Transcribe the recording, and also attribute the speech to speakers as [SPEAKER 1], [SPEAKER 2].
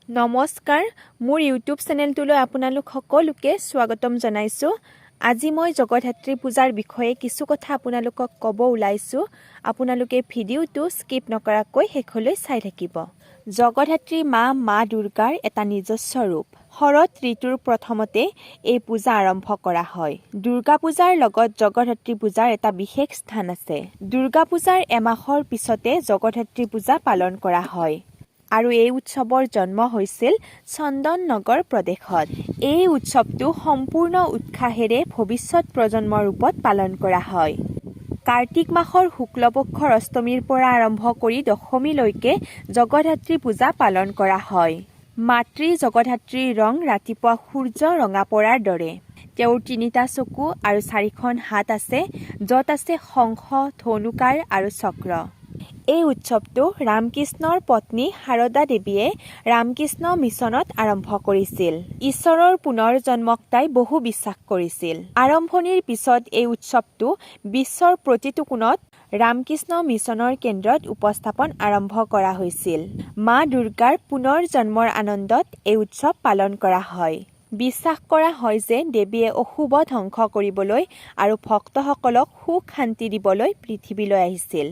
[SPEAKER 1] নমস্কাৰ মোৰ ইউটিউব চেনেলটোলৈ আপোনালোক সকলোকে স্বাগতম জনাইছোঁ। আজি মই জগধাত্ৰী পূজাৰ বিষয়ে কিছু কথা আপোনালোকক ক'ব ওলাইছোঁ। আপোনালোকে ভিডিঅ'টো স্কিপ নকৰাকৈ শেষলৈ চাই থাকিব। জগধাত্ৰী মা দুৰ্গাৰ এটা নিজস্ব ৰূপ। শৰৎ ঋতুৰ প্ৰথমতে এই পূজা আৰম্ভ কৰা হয়। দুৰ্গা পূজাৰ লগত জগধাত্ৰী পূজাৰ এটা বিশেষ স্থান আছে। দুৰ্গা পূজাৰ এমাহৰ পিছতে জগধাত্ৰী পূজা পালন কৰা হয়। আৰু এই উৎসৱৰ জন্ম হৈছিল চন্দননগৰ প্ৰদেশত। এই উৎসৱটো সম্পূৰ্ণ উৎসাহেৰে ভৱিষ্যত প্ৰজন্মৰ ৰূপত পালন কৰা হয়। কাৰ্তিক মাহৰ শুক্লপক্ষৰ অষ্টমীৰ পৰা আৰম্ভ কৰি দশমীলৈকে জগধাত্ৰী পূজা পালন কৰা হয়। মাতৃ জগধাত্ৰীৰ ৰং ৰাতিপুৱা সূৰ্য ৰঙা পৰাৰ দৰে। তেওঁৰ 3টা চকু আৰু 4খন হাত আছে, য'ত আছে শংখ, ধনুকাৰ আৰু চক্ৰ। এই উৎসৱটো ৰামকৃষ্ণৰ পত্নী শাৰদা দেৱীয়ে ৰামকৃষ্ণ মিছনত আৰম্ভ কৰিছিল। ঈশ্বৰৰ পুনৰ জন্মক তাই বহু বিশ্বাস কৰিছিল। আৰম্ভণিৰ পিছত এই উৎসৱটো বিশ্বৰ প্ৰতিটো কোণত ৰামকৃষ্ণ মিছনৰ কেন্দ্ৰত উপস্থাপন আৰম্ভ কৰা হৈছিল। মা দুৰ্গাৰ পুনৰ জন্মৰ আনন্দত এই উৎসৱ পালন কৰা হয়। বিশ্বাস কৰা হয় যে দেৱীয়ে অশুভ ধ্বংস কৰিবলৈ আৰু ভক্তসকলক সুখ শান্তি দিবলৈ পৃথিৱীলৈ আহিছিল।